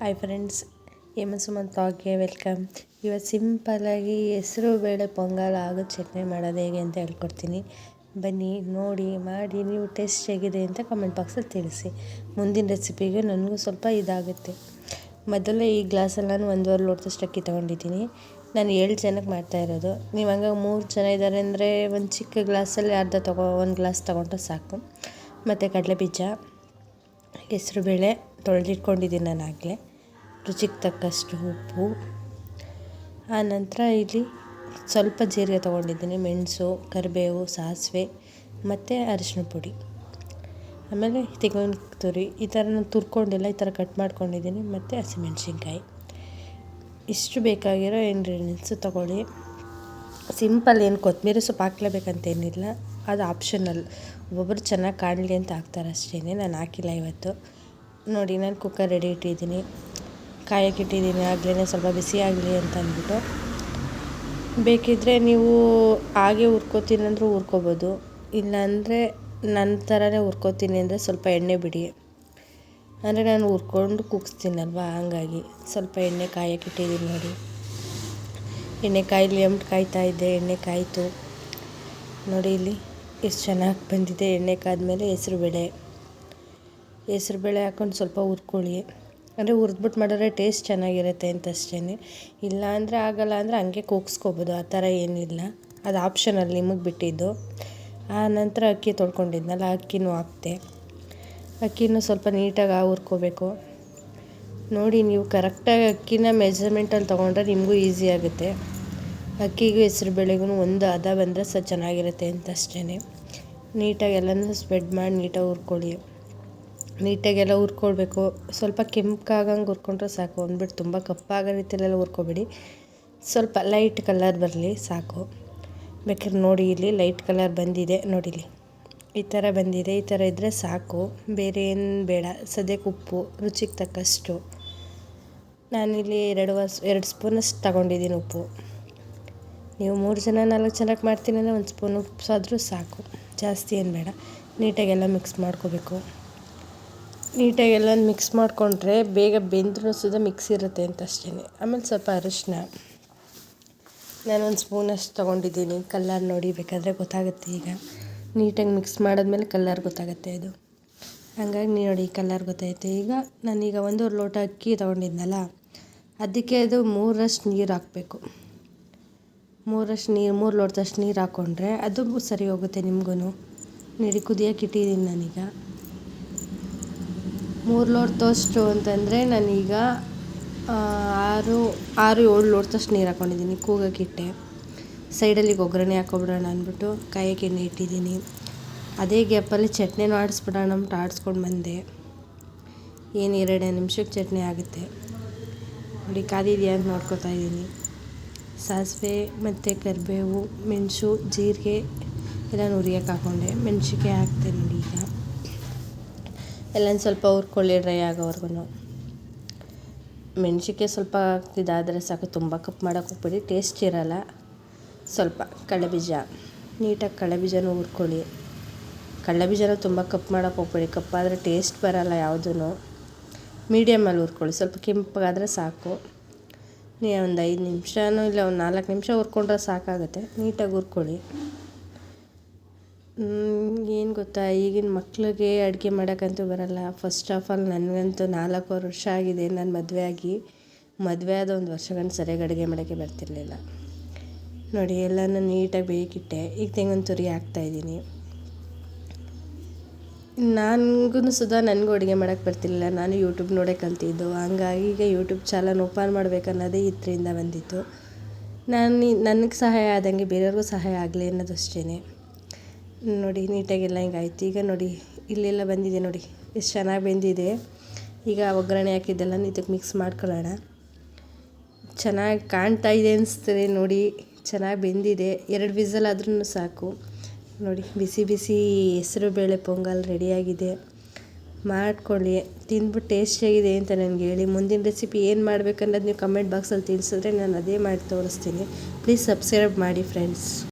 Hi friends, Sumanth ವ್ಲಾಗ್ಗೆ welcome. ಇವತ್ತು ಸಿಂಪಲ್ಲಾಗಿ ಹೆಸರು ಬೇಳೆ ಪೊಂಗಲ್ ಹಾಗೂ ಚಟ್ನಿ ಮಾಡೋದು ಹೇಗೆ ಅಂತ ಹೇಳ್ಕೊಡ್ತೀನಿ. ಬನ್ನಿ ನೋಡಿ ಮಾಡಿ ನೀವು ಟೇಸ್ಟ್ ಹೇಗಿದೆ ಅಂತ ಕಮೆಂಟ್ ಬಾಕ್ಸಲ್ಲಿ ತಿಳಿಸಿ. ಮುಂದಿನ ರೆಸಿಪಿಗೆ ನನಗೂ ಸ್ವಲ್ಪ ಇದಾಗುತ್ತೆ. ಮೊದಲೇ ಈ ಗ್ಲಾಸಲ್ಲಿ ನಾನು 1.5 ಲೋಟದಷ್ಟು ಅಕ್ಕಿ ತೊಗೊಂಡಿದ್ದೀನಿ. ನಾನು 7 ಜನಕ್ಕೆ ಮಾಡ್ತಾಯಿರೋದು. ನೀವು ಹಂಗೆ 3 ಜನ ಇದ್ದಾರೆ ಅಂದರೆ ಒಂದು ಚಿಕ್ಕ ಗ್ಲಾಸಲ್ಲಿ ಒಂದು ಗ್ಲಾಸ್ ತೊಗೊಂಡ್ರೆ ಸಾಕು. ಮತ್ತು ಕಡಲೆಬೀಜ, ಹೆಸರುಬೇಳೆ ತೊಳೆದಿಟ್ಕೊಂಡಿದ್ದೀನಿ ನಾನು ಆಗಲೇ, ರುಚಿಗೆ ತಕ್ಕಷ್ಟು ಉಪ್ಪು, ಆನಂತರ ಇಲ್ಲಿ ಸ್ವಲ್ಪ ಜೀರಿಗೆ ತೊಗೊಂಡಿದ್ದೀನಿ, ಮೆಣಸು, ಕರಿಬೇವು, ಸಾಸಿವೆ ಮತ್ತು ಅರಿಶಿನ ಪುಡಿ, ಆಮೇಲೆ ತೆಂಗಿನ ತುರಿ ಈ ಥರ ನಾನು ತುರ್ಕೊಂಡಿಲ್ಲ, ಈ ಥರ ಕಟ್ ಮಾಡ್ಕೊಂಡಿದ್ದೀನಿ, ಮತ್ತು ಹಸಿಮೆಣ್ಸಿನ್ಕಾಯಿ. ಇಷ್ಟು ಬೇಕಾಗಿರೋ ಇಂಗ್ರೀಡಿಯೆಂಟ್ಸು ತೊಗೊಳ್ಳಿ. ಸಿಂಪಲ್, ಏನು ಕೊತ್ತಂಬರಿ ಸೊಪ್ಪು ಹಾಕ್ಲೇಬೇಕಂತೇನಿಲ್ಲ, ಅದು ಆಪ್ಷನಲ್. ಒಬ್ಬೊಬ್ಬರು ಚೆನ್ನಾಗಿ ಕಾಣಲಿ ಅಂತ ಹಾಕ್ತಾರೆ ಅಷ್ಟೇ. ನಾನು ಹಾಕಿಲ್ಲ ಇವತ್ತು. ನೋಡಿ, ನಾನು ಕುಕ್ಕರ್ ರೆಡಿ ಇಟ್ಟಿದ್ದೀನಿ, ಕಾಯಕ್ಕೆ ಇಟ್ಟಿದ್ದೀನಿ. ಆಗಲೇ ಸ್ವಲ್ಪ ಬಿಸಿ ಆಗಲಿ ಅಂತ ಅಂದ್ಬಿಟ್ಟು. ಬೇಕಿದ್ದರೆ ನೀವು ಹಾಗೆ ಹುರ್ಕೋತೀನಿ ಅಂದರೂ ಹುರ್ಕೋಬೋದು, ಇಲ್ಲಾಂದರೆ ನನ್ನ ಥರನೇ ಹುರ್ಕೋತೀನಿ ಅಂದರೆ ಸ್ವಲ್ಪ ಎಣ್ಣೆ ಬಿಡಿ. ಅಂದರೆ ನಾನು ಹುರ್ಕೊಂಡು ಕುಗ್ಸ್ತೀನಲ್ವ, ಹಂಗಾಗಿ ಸ್ವಲ್ಪ ಎಣ್ಣೆ ಕಾಯಕ್ಕೆ ಇಟ್ಟಿದ್ದೀನಿ. ನೋಡಿ, ಎಣ್ಣೆ ಕಾಯಲಿ ಅಂದ್ಬಿಟ್ಟು ಕಾಯ್ತಾ ಇದ್ದೆ. ಎಣ್ಣೆ ಕಾಯಿತು ನೋಡಿ, ಇಲ್ಲಿ ಎಷ್ಟು ಚೆನ್ನಾಗಿ ಬಂದಿದೆ. ಎಣ್ಣೆ ಕಾದ್ಮೇಲೆ ಹೆಸರುಬೇಳೆ ಹಾಕ್ಕೊಂಡು ಸ್ವಲ್ಪ ಹುರ್ಕೊಳ್ಳಿ. ಅಂದರೆ ಹುರಿದ್ಬಿಟ್ಟು ಮಾಡಿದ್ರೆ ಟೇಸ್ಟ್ ಚೆನ್ನಾಗಿರುತ್ತೆ ಅಂತ ಅಷ್ಟೇ. ಇಲ್ಲ ಅಂದರೆ ಆಗಲ್ಲ ಅಂದರೆ ಹಂಗೆ ಕೂಗಿಸ್ಕೋಬೋದು, ಆ ಥರ ಏನಿಲ್ಲ. ಅದು ಆಪ್ಷನಲ್, ನಿಮಗೆ ಬಿಟ್ಟಿದ್ದು. ಆ ನಂತರ ಅಕ್ಕಿ ತೊಳ್ಕೊಂಡಿದ್ನಲ್ಲ, ಅಕ್ಕಿನೂ ಹಾಕ್ತೆ. ಅಕ್ಕಿನೂ ಸ್ವಲ್ಪ ನೀಟಾಗಿ ಹುರ್ಕೋಬೇಕು. ನೋಡಿ, ನೀವು ಕರೆಕ್ಟಾಗಿ ಅಕ್ಕಿನ ಮೆಜರ್ಮೆಂಟಲ್ಲಿ ತೊಗೊಂಡ್ರೆ ನಿಮಗೂ ಈಸಿ ಆಗುತ್ತೆ. ಅಕ್ಕಿಗೂ ಹೆಸರುಬೇಳೆಗೂ ಒಂದು ಹದ ಬಂದರೆ ಚೆನ್ನಾಗಿರುತ್ತೆ ಅಂತ ಅಷ್ಟೇ. ನೀಟಾಗಿ ಎಲ್ಲನೂ ಸ್ಪ್ರೆಡ್ ಮಾಡಿ ನೀಟಾಗಿ ಹುರ್ಕೊಳ್ಳಿ. ನೀಟಾಗೆಲ್ಲ ಹುರ್ಕೊಳ್ಬೇಕು. ಸ್ವಲ್ಪ ಕೆಂಪಾಗಂಗೆ ಹುರ್ಕೊಂಡ್ರೆ ಸಾಕು, ಅಂದ್ಬಿಟ್ಟು ತುಂಬ ಕಪ್ಪಾಗೋ ರೀತಿಯಲ್ಲೆಲ್ಲ ಹುರ್ಕೊಬೇಡಿ. ಸ್ವಲ್ಪ ಲೈಟ್ ಕಲರ್ ಬರಲಿ ಸಾಕು. ಬೇಕಾದ್ರೆ ನೋಡಿ, ಇಲ್ಲಿ ಲೈಟ್ ಕಲರ್ ಬಂದಿದೆ ನೋಡಿಲಿ, ಈ ಥರ ಬಂದಿದೆ. ಈ ಥರ ಇದ್ದರೆ ಸಾಕು, ಬೇರೆ ಏನು ಬೇಡ. ಸದ್ಯಕ್ಕೆ ಉಪ್ಪು ರುಚಿಗೆ ತಕ್ಕಷ್ಟು. ನಾನಿಲ್ಲಿ 2 ಸ್ಪೂನಷ್ಟು ತಗೊಂಡಿದ್ದೀನಿ ಉಪ್ಪು. ನೀವು 3 ಜನ 4 ಜನಕ್ಕೆ ಮಾಡ್ತೀನಿ ಅಂದರೆ 1 ಸ್ಪೂನ್ ಉಪ್ಪು ಆದರೂ ಸಾಕು, ಜಾಸ್ತಿ ಏನು ಬೇಡ. ನೀಟಾಗೆಲ್ಲ ಮಿಕ್ಸ್ ಮಾಡ್ಕೋಬೇಕು. ನೀಟಾಗೆಲ್ಲ ಮಿಕ್ಸ್ ಮಾಡಿಕೊಂಡ್ರೆ ಬೇಗ ಬೆಂದ್ರೂ ಮಿಕ್ಸ್ ಇರುತ್ತೆ ಅಂತ ಅಷ್ಟೇ. ಆಮೇಲೆ ಸ್ವಲ್ಪ ಅರಿಶಿನ, ನಾನು 1 ಸ್ಪೂನಷ್ಟು ತೊಗೊಂಡಿದ್ದೀನಿ. ಕಲ್ಲರ್ ನೋಡಿ, ಬೇಕಾದರೆ ಗೊತ್ತಾಗುತ್ತೆ. ಈಗ ನೀಟಾಗಿ ಮಿಕ್ಸ್ ಮಾಡಿದ್ಮೇಲೆ ಕಲ್ಲರ್ ಗೊತ್ತಾಗುತ್ತೆ ಅದು. ಹಂಗಾಗಿ ನೋಡಿ, ಕಲ್ಲರ್ ಗೊತ್ತಾಯಿತು. ಈಗ ನಾನೀಗ 1.5 ಲೋಟ ಅಕ್ಕಿ ತೊಗೊಂಡಿದ್ನಲ್ಲ, ಅದಕ್ಕೆ ಅದು 3ರಷ್ಟು ನೀರು ಹಾಕಬೇಕು. 3 ಲೋಟದಷ್ಟು ನೀರು ಹಾಕ್ಕೊಂಡ್ರೆ ಅದು ಸರಿ ಹೋಗುತ್ತೆ ನಿಮಗೂ. ನೀರು ಕುದಿಯೋಕೆ ಇಟ್ಟಿದ್ದೀನಿ ನಾನೀಗ. 3 ಲೋಟದಷ್ಟು ಅಂತಂದರೆ ನಾನೀಗ 6-7 ಲೋಟದಷ್ಟು ನೀರು ಹಾಕ್ಕೊಂಡಿದ್ದೀನಿ. ಕೂಗೋಕ್ಕಿಟ್ಟೆ. ಸೈಡಲ್ಲಿ ಒಗ್ಗರಣೆ ಹಾಕ್ಕೊಬಿಡೋಣ ಅಂದ್ಬಿಟ್ಟು ಕಾಯಕ್ಕೆ ಎಣ್ಣೆ ಇಟ್ಟಿದ್ದೀನಿ. ಅದೇ ಗ್ಯಾಪಲ್ಲಿ ಚಟ್ನಿನೂ ಆಡಿಸ್ಬಿಡೋಣ ಅಂದ್ಬಿಟ್ಟು ಆಡಿಸ್ಕೊಂಡು ಬಂದೆ. ಏನು 2 ನಿಮಿಷಕ್ಕೆ ಚಟ್ನಿ ಆಗುತ್ತೆ. ನೋಡಿ, ಕಾದಿದೆಯಾ ಅಂತ ನೋಡ್ಕೊತಾ ಇದ್ದೀನಿ. ಸಾಸಿವೆ ಮತ್ತು ಕರಿಬೇವು, ಮೆಣಸು, ಜೀರಿಗೆ ಎಲ್ಲ ಹುರಿಯೋಕೆ ಹಾಕ್ಕೊಂಡೆ. ಮೆಣಸಿನ್ಕಾಯಿ ಹಾಕ್ತೆ ನೋಡಿ. ಈಗ ಎಲ್ಲ ಸ್ವಲ್ಪ ಹುರ್ಕೊಳ್ಳಿ, ಡ್ರೈ ಆಗೋವರೆಗೂ. ಮೆಣಸಿನ್ಕಾಯಿ ಸ್ವಲ್ಪ ಇದಾದರೆ ಸಾಕು, ತುಂಬ ಕಪ್ ಮಾಡೋಕೆ ಹೋಗ್ಬೇಡಿ, ಟೇಸ್ಟ್ ಇರೋಲ್ಲ. ಸ್ವಲ್ಪ ಕಡಲೆಬೀಜ, ನೀಟಾಗಿ ಕಡಲೆಬೀಜನೂ ಹುರ್ಕೊಳ್ಳಿ. ಕಡಲೆಬೀಜನೂ ತುಂಬ ಕಪ್ ಮಾಡೋಕೆ ಹೋಗ್ಬೇಡಿ, ಕಪ್ಪಾದರೆ ಟೇಸ್ಟ್ ಬರೋಲ್ಲ ಯಾವುದೂ. ಮೀಡಿಯಮಲ್ಲಿ ಹುರ್ಕೊಳ್ಳಿ, ಸ್ವಲ್ಪ ಕೆಂಪಗಾದರೆ ಸಾಕು. ನೀವು ಒಂದು 5 ನಿಮಿಷನೂ ಇಲ್ಲ, ಒಂದು 4 ನಿಮಿಷ ಹುರ್ಕೊಂಡ್ರೆ ಸಾಕಾಗುತ್ತೆ. ನೀಟಾಗಿ ಹುರ್ಕೊಳ್ಳಿ. ಏನು ಗೊತ್ತಾ, ಈಗಿನ ಮಕ್ಳಿಗೆ ಅಡುಗೆ ಮಾಡೋಕ್ಕಂತೂ ಬರೋಲ್ಲ. ಫಸ್ಟ್ ಆಫ್ ಆಲ್ ನನಗಂತೂ 4 ವರ್ಷ ಆಗಿದೆ ನಾನು ಮದುವೆ ಆದ 1 ವರ್ಷಗಂಟು ಸರಿಯಾಗಿ ಅಡುಗೆ ಮಾಡೋಕ್ಕೆ ಬರ್ತಿರ್ಲಿಲ್ಲ. ನೋಡಿ, ಎಲ್ಲನೂ ನೀಟಾಗಿ ಬೇಯಿಕಿಟ್ಟೆ. ಈಗ ತೆಂಗಿನ ತುರಿ ಹಾಕ್ತಾಯಿದ್ದೀನಿ. ನನಗೂ ಅಡುಗೆ ಮಾಡೋಕ್ಕೆ ಬರ್ತಿರ್ಲಿಲ್ಲ. ನಾನು ಯೂಟ್ಯೂಬ್ ನೋಡೇ ಕಲ್ತಿದ್ದು. ಹಂಗಾಗಿ ಈಗ ಯೂಟ್ಯೂಬ್ ಚಾನಲ್ ಓಪನ್ ಮಾಡಬೇಕನ್ನೋದೇ ಇದರಿಂದ ಬಂದಿತ್ತು. ನನಗೆ ಸಹಾಯ ಆದಂಗೆ ಬೇರೆಯವ್ರಿಗೂ ಸಹಾಯ ಆಗಲಿ ಅನ್ನೋದು ಅಷ್ಟೇ. ನೋಡಿ, ನೀಟಾಗೆಲ್ಲ ಹಿಂಗಾಯ್ತು. ಈಗ ನೋಡಿ, ಇಲ್ಲೆಲ್ಲ ಬಂದಿದೆ ನೋಡಿ, ಎಷ್ಟು ಚೆನ್ನಾಗಿ ಬೆಂದಿದೆ. ಈಗ ಒಗ್ಗರಣೆ ಹಾಕಿದ್ದೆಲ್ಲ ನೀಟಾಗಿ ಮಿಕ್ಸ್ ಮಾಡ್ಕೊಳ್ಳೋಣ. ಚೆನ್ನಾಗಿ ಕಾಣ್ತಾ ಇದೆ ಅನಿಸ್ತದೆ ನೋಡಿ, ಚೆನ್ನಾಗಿ ಬೆಂದಿದೆ. 2 ವಿಸಲ್ ಆದ್ರೂ ಸಾಕು. ನೋಡಿ, ಬಿಸಿ ಬಿಸಿ ಹೆಸರುಬೇಳೆ ಪೊಂಗಲ್ ರೆಡಿಯಾಗಿದೆ. ಮಾಡ್ಕೊಳ್ಳಿ, ತಿಂದ್ಬಿಟ್ಟು ಟೇಸ್ಟ್ ಹೇಗಿದೆ ಅಂತ ನನಗೆ ಹೇಳಿ. ಮುಂದಿನ ರೆಸಿಪಿ ಏನು ಮಾಡಬೇಕನ್ನೋದು ನೀವು ಕಮೆಂಟ್ ಬಾಕ್ಸಲ್ಲಿ ತಿಳಿಸಿದ್ರೆ ನಾನು ಅದೇ ಮಾಡಿ ತೋರಿಸ್ತೀನಿ. ಪ್ಲೀಸ್ ಸಬ್ಸ್ಕ್ರೈಬ್ ಮಾಡಿ ಫ್ರೆಂಡ್ಸ್.